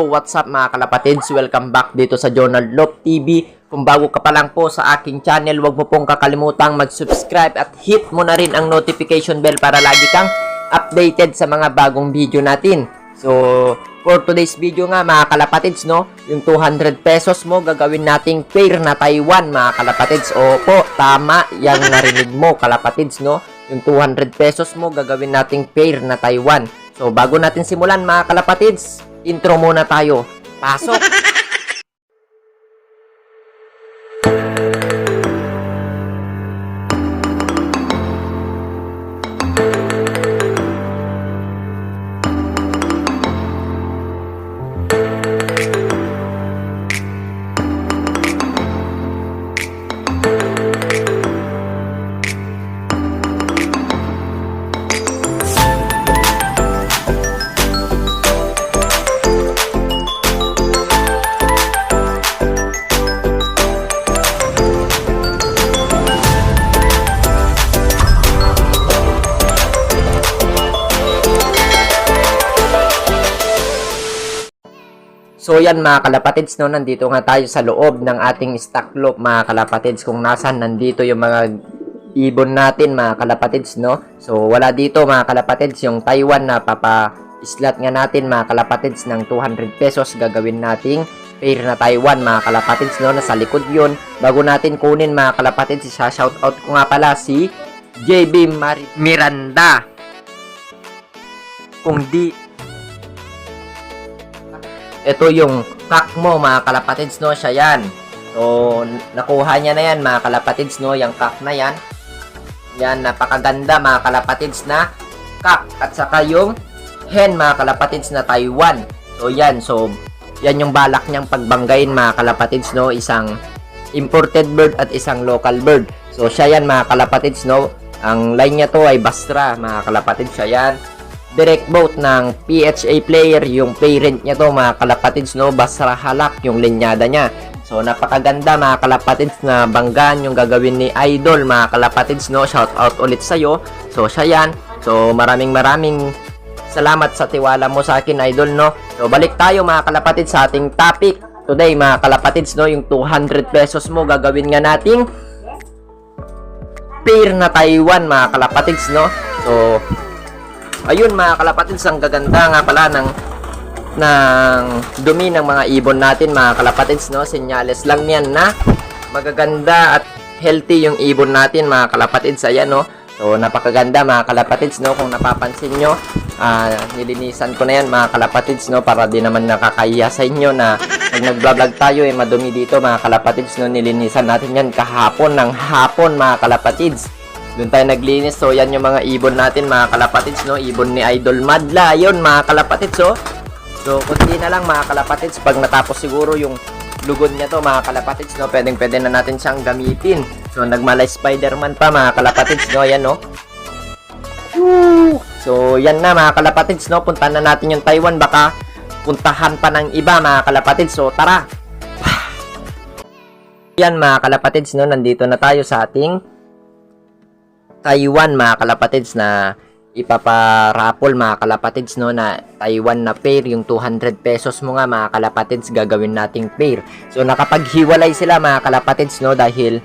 What's up mga kalapatids? Welcome back dito sa Jonald Lop TV. Kung bago ka pa lang po sa aking channel, huwag mo pong kakalimutang mag-subscribe at hit mo na rin ang notification bell para lagi kang updated sa mga bagong video natin. So, for today's video nga mga kalapatids, no, yung 200 pesos mo gagawin nating pair na Taiwan mga kalapatids. Opo, tama, yang narinig mo kalapatids, no. Yung 200 pesos mo gagawin nating pair na Taiwan. So, bago natin simulan mga kalapatids, intro muna tayo. Pasok! So yan mga kalapatids, no, nandito nga tayo sa loob ng ating stock loop mga kalapatids, kung nasan nandito yung mga ibon natin mga kalapatids, no. So wala dito mga kalapatids yung Taiwan na papa-slot nga natin mga kalapatids ng 200 pesos gagawin nating pair na Taiwan mga kalapatids, no. Nasa likod yun. Bago natin kunin mga kalapatids, isa-shoutout ko nga pala si JB Miranda. Kung di ito yung cock mo mga kalapatids, no, siya yan. So nakuha niya na yan mga kalapatids, no, yung cock na yan. Yan, napakaganda mga kalapatids na cock. At saka yung hen mga kalapatids na Taiwan. So yan, so yan yung balak niyang pagbanggain mga kalapatids, no, isang imported bird at isang local bird. So siya yan mga kalapatids, no. Ang line niya to ay Bastra mga kalapatids, siya yan. Direct boat ng PHA player, yung parent niya to mga kalapatids, no, Basra Halak yung linyada niya. So napakaganda mga kalapatids na banggaan yung gagawin ni Idol mga kalapatids, no. Shout out ulit sa iyo. So siya yan. So maraming salamat sa tiwala mo sa akin, Idol, no. So balik tayo mga kalapatids sa ating topic today mga kalapatids, no. Yung 200 pesos mo gagawin nga nating pair na Taiwan mga kalapatids, no. So ayun mga kalapatids, ang gaganda nga pala ng dumi ng mga ibon natin mga kalapatids, no. Senyales lang yan na magaganda at healthy yung ibon natin mga kalapatids. Ayan, no. So napakaganda mga kalapatids, no. Kung napapansin nyo, nilinisan ko na yan mga kalapatids, no, para di naman nakakahiya sa inyo na pag nag-vlog tayo madumi dito mga kalapatids, no. Nilinisan natin yan kahapon ng hapon mga kalapatids. Doon tayo naglinis. So yan yung mga ibon natin mga kalapatids, no. Ibon ni Idol Madla yun mga kalapatids, oh. So kunti na lang mga kalapatids, pag natapos siguro yung lugod niya to mga kalapatids, no, pwede na natin siyang gamitin. So nagmalay Spider-Man pa mga kalapatids, no. Yan, no. So yan na mga kalapatids, no. Puntahan na natin yung Taiwan, baka puntahan pa ng iba mga kalapatids. So tara. Yan mga kalapatids, no. Nandito na tayo sa ating Taiwan mga kalapatids na ipaparapol mga kalapatids, no, na Taiwan na pair. Yung 200 pesos mo nga mga kalapatids gagawin nating pair. So nakapaghiwalay sila mga kalapatids, no, dahil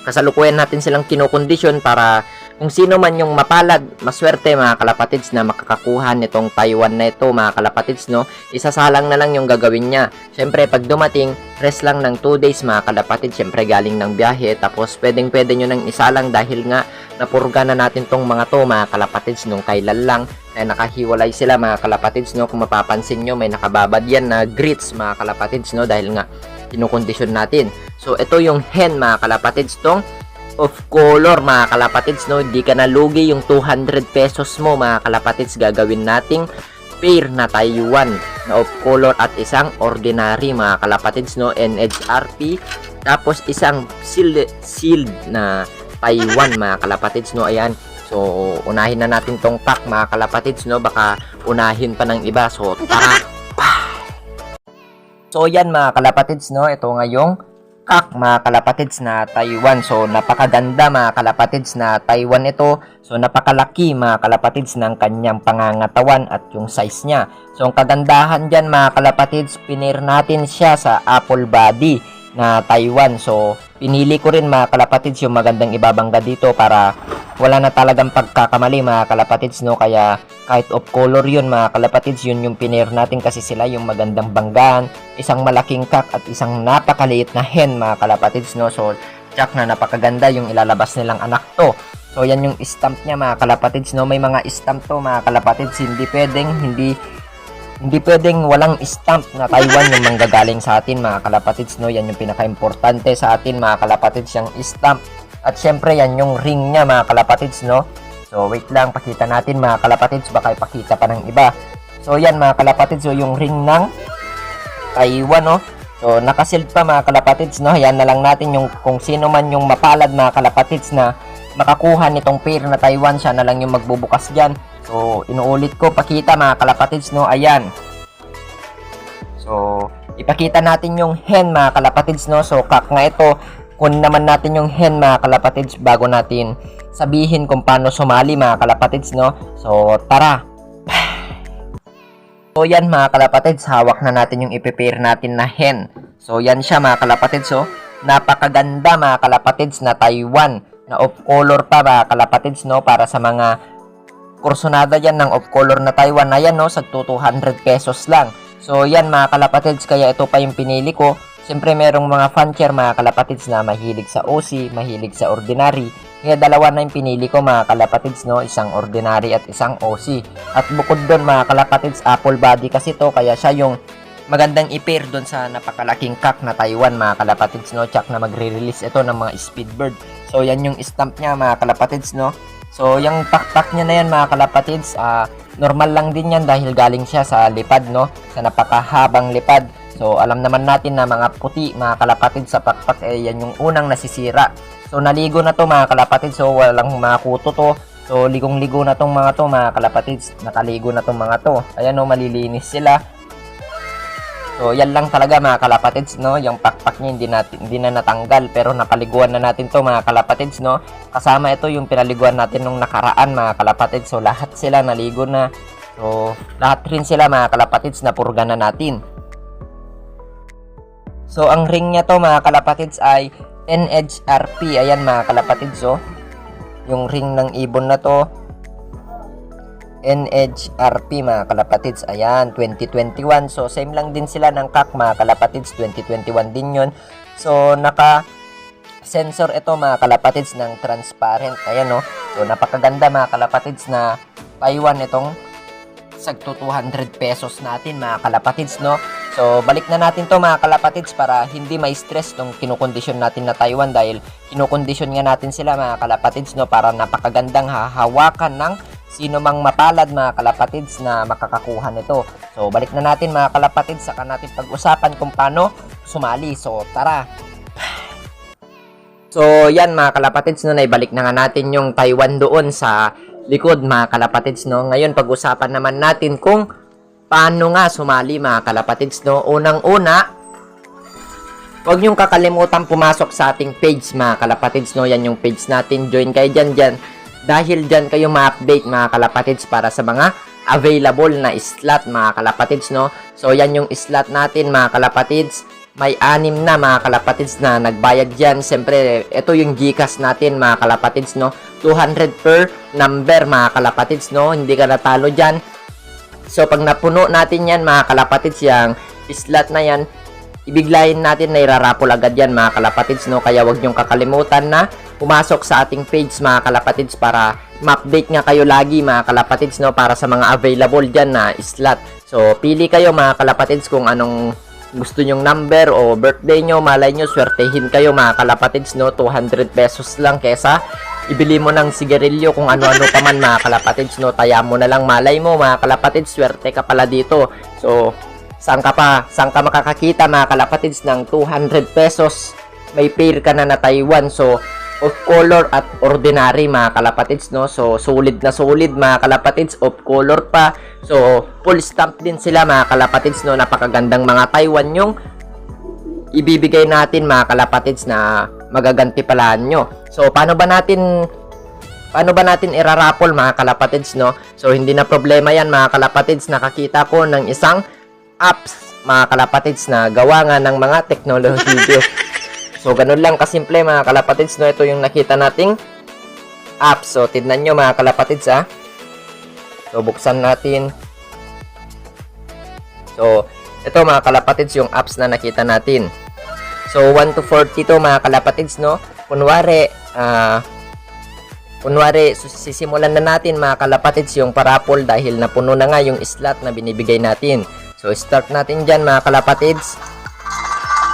kasalukuyan natin silang kinokondisyon para kung sino man yung mapalad, maswerte mga kalapatids na makakakuha nitong Taiwan na ito mga kalapatids, no. Isasalang na lang yung gagawin niya. Syempre pag dumating, rest lang ng 2 days mga kalapatids, syempre galing ng biyahe, tapos pwede nyo nang isalang dahil nga napurga na natin tong mga to mga kalapatids nung kailan lang na nakahiwalay sila mga kalapatids, no. Kung mapapansin nyo, may nakababad yan na grits mga kalapatids, no, dahil nga kinokondisyon natin. So ito yung hen mga kalapatids, tong of color mga kalapatids, no. Di ka nalugi, yung 200 pesos mo mga kalapatids gagawin nating pair na Taiwan na of color at isang ordinary mga kalapatids, no, NHRP, tapos isang sealed na Taiwan mga kalapatids, no. Ayan. So unahin na natin tong pack mga kalapatids, no, baka unahin pa ng iba. So tara. So yan mga kalapatids, no, ito nga yung kak mga kalapatids na Taiwan. So napakaganda mga kalapatids na Taiwan ito. So napakalaki mga kalapatids ng kanyang pangangatawan at yung size niya. So ang kagandahan dyan mga kalapatids, pinair natin siya sa apple body na Taiwan. So pinili ko rin mga kalapatids yung magandang ibabangga dito para wala na talagang pagkakamali mga kalapatids, no? Kaya kahit off color yun mga kalapatids, yun yung pinair natin kasi sila yung magandang banggaan, isang malaking kak at isang napakaliit na hen mga kalapatids, no? So tsak na napakaganda yung ilalabas nilang anak to. So yan yung stamp niya mga kalapatids, no? May mga stamp to mga kalapatids, hindi pwedeng walang stamp na Taiwan yung manggagaling sa atin mga kalapatids, no? Yan yung pinaka-importante sa atin mga kalapatids, yung stamp. At syempre yan yung ring niya mga kalapatids, no? So wait lang, pakita natin mga kalapatids, baka ipakita pa ng iba. So yan mga kalapatids, so yung ring ng Taiwan, no? So nakasealed pa mga kalapatids, no? Yan na lang natin yung kung sino man yung mapalad mga kalapatids na makakuha nitong pair na Taiwan, siya na lang yung magbubukas dyan. So inuulit ko, pakita mga kalapatids, no? Ayan. So ipakita natin yung hen mga kalapatids, no? So kak nga ito. Kunin naman natin yung hen mga kalapatids bago natin sabihin kung paano sumali mga kalapatids, no? So tara. So yan mga kalapatids, hawak na natin yung i-prepare natin na hen. So yan siya mga kalapatids, so napakaganda mga kalapatids na Taiwan na off color pa mga kalapatids, no? Para sa mga kursonada yan ng off color na Taiwan na yan, no? Sa 200 pesos lang. So yan mga kalapatids, kaya ito pa yung pinili ko. Siyempre merong mga fancher mga kalapatids na mahilig sa OC, mahilig sa ordinary. Kaya dalawa na yung pinili ko mga kalapatids, no? Isang ordinary at isang OC. At bukod doon mga kalapatids, apple body kasi to, kaya siya yung magandang i-pair doon sa napakalaking kak na Taiwan mga kalapatids, no? Tsak na magre-release ito ng mga speedbird. So yan yung stamp niya mga kalapatids, no? So yung pakpak niya na yan mga kalapatids, normal lang din yan dahil galing siya sa lipad, no? Sa napakahabang lipad. So alam naman natin na mga puti mga kalapatids sa pakpak, yan yung unang nasisira. So naligo na to mga kalapatids, so walang mga kuto to. So ligong-ligo na tong mga to mga kalapatids, nakaligo na tong mga to. Ayan, no, malilinis sila. So yan lang talaga mga kalapatids, no? Yung pakpak niya hindi na natanggal, pero napaliguan na natin to mga kalapatids, no? Kasama ito yung pinaliguan natin nung nakaraan mga kalapatids. So lahat sila naligo na. So lahat rin sila mga kalapatids na purga na natin. So ang ring niya to mga kalapatids ay NHRP. Ayan mga kalapatids, oh. Yung ring ng ibon na to NHRP mga kalapatids. Ayan, 2021. So same lang din sila ng kak mga kalapatids, 2021 din yun. So naka sensor ito mga kalapatids ng transparent. Ayan, no. So napakaganda mga kalapatids na Taiwan itong sagto 200 pesos natin mga kalapatids, no. So balik na natin to mga kalapatids para hindi ma-stress tong kinukondisyon natin na Taiwan, dahil kinukondisyon nga natin sila mga kalapatids, no, para napakagandang hahawakan ng sino mang mapalad mga kalapatids na makakakuha nito. So balik na natin mga kalapatids, saka natin pag-usapan kung paano sumali. So tara. So yan mga kalapatids, no, naibalik na nga natin yung Taiwan doon sa likod mga kalapatids, no. Ngayon pag-usapan naman natin kung paano nga sumali mga kalapatids, no. Unang-una, huwag niyong kakalimutan pumasok sa ating page mga kalapatids, no. Yan yung page natin, join kayo dyan. Dahil dyan kayo ma-update mga kalapatids para sa mga available na slot mga kalapatids, no. So yan yung slot natin mga kalapatids. May 6 na mga kalapatids na nagbayad dyan. Siyempre, ito yung GCash natin mga kalapatids, no. 200 per number mga kalapatids, no. Hindi ka natalo dyan. So pag napuno natin yan mga kalapatids, yung slot na yan, ibiglayin natin na irarapol agad yan mga kalapatids, no. Kaya wag nyong kakalimutan na pumasok sa ating page mga kalapatids para ma-update nga kayo lagi mga kalapatids, no, para sa mga available dyan na slot. So pili kayo mga kalapatids kung anong gusto nyong number o birthday nyo, malay nyo swertehin kayo mga kalapatids, no. 200 pesos lang kesa ibili mo ng sigarilyo kung ano-ano pa man mga kalapatids, no. Taya mo na lang, malay mo mga kalapatids, swerte ka pala dito. So saan ka makakakita mga kalapatids ng 200 pesos? May pair ka na Taiwan. So off color at ordinary mga kalapatids, no. So solid na solid mga kalapatids, off color pa. So full stamp din sila mga kalapatids, no. Napakagandang mga Taiwan yung ibibigay natin mga kalapatids na magagantipalaan nyo. So, paano ba natin irarapol mga kalapatids, no? So, hindi na problema yan mga kalapatids. Nakakita ko ng isang apps mga kalapatids na gawa nga ng mga technology video. So, ganun lang kasimple mga kalapatids, no? Ito yung nakita nating apps. So, tignan nyo mga kalapatids, ha? So, buksan natin. So, ito mga kalapatids yung apps na nakita natin. So, 1 to 40 to mga kalapatids, no? Kunwari, sisimulan na natin mga kalapatids yung parapol dahil napuno na nga yung slot na binibigay natin. So, start natin dyan mga kalapatids.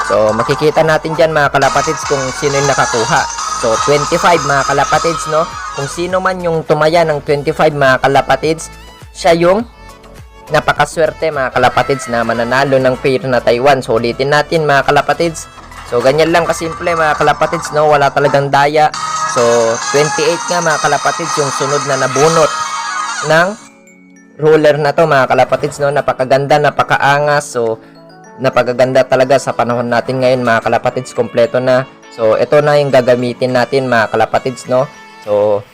So, makikita natin dyan mga kalapatids kung sino yung nakakuha. So, 25 mga kalapatids, no? Kung sino man yung tumaya ng 25 mga kalapatids, siya yung napakaswerte mga kalapatids na mananalo ng pair na Taiwan. So, ulitin natin mga kalapatids. So, ganyan lang kasimple mga kalapatids, no? Wala talagang daya. So, 28 nga mga kalapatids yung sunod na nabunot ng ruler na to mga kalapatids, no? Napakaganda, napakaangas. So, napakaganda talaga sa panahon natin ngayon mga kalapatids. Kompleto na. So, ito na yung gagamitin natin mga kalapatids, no? So,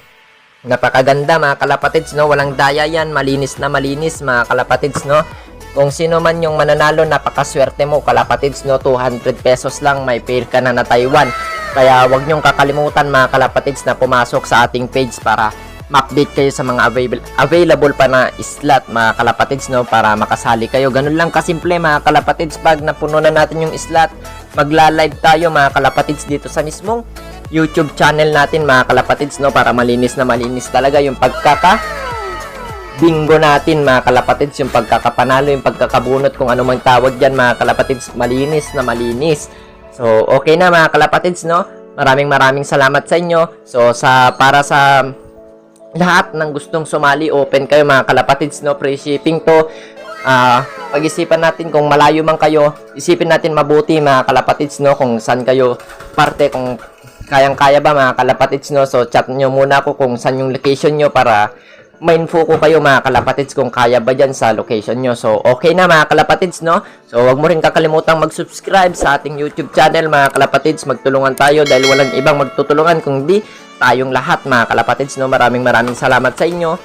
napakaganda mga kalapatids, no? Walang daya yan. Malinis na malinis mga kalapatids, no? Kung sino man yung mananalo, napakaswerte mo kalapatids, no? 200 pesos lang, may pair ka na na Taiwan. Kaya wag nyong kakalimutan mga kalapatids na pumasok sa ating page para ma-update kayo sa mga available pa na slot mga kalapatids, no? Para makasali kayo. Ganun lang kasimple mga kalapatids. Pag napuno na natin yung slot, magla-live tayo mga kalapatids dito sa mismong YouTube channel natin mga kalapatids, no? Para malinis na malinis talaga yung bingo natin mga kalapatids, yung pagkakapanalo, yung pagkakabunot, kung ano mang tawag dyan mga kalapatids, malinis na malinis. So, okay na mga kalapatids, no? Maraming salamat sa inyo. So, para sa lahat ng gustong sumali, open kayo mga kalapatids, no? Free shipping to. Pag-isipan natin kung malayo man kayo, isipin natin mabuti mga kalapatids, no? Kung saan kayo parte, kung kayang-kaya ba mga kalapatids, no? So, chat nyo muna ako kung saan yung location nyo para ma-info ko kayo mga kalapatids kung kaya ba dyan sa location nyo. So, okay na mga kalapatids, no? So, wag mo rin kakalimutang mag-subscribe sa ating YouTube channel mga kalapatids. Magtulungan tayo dahil walang ibang magtutulungan kundi tayong lahat mga kalapatids, no? Maraming salamat sa inyo.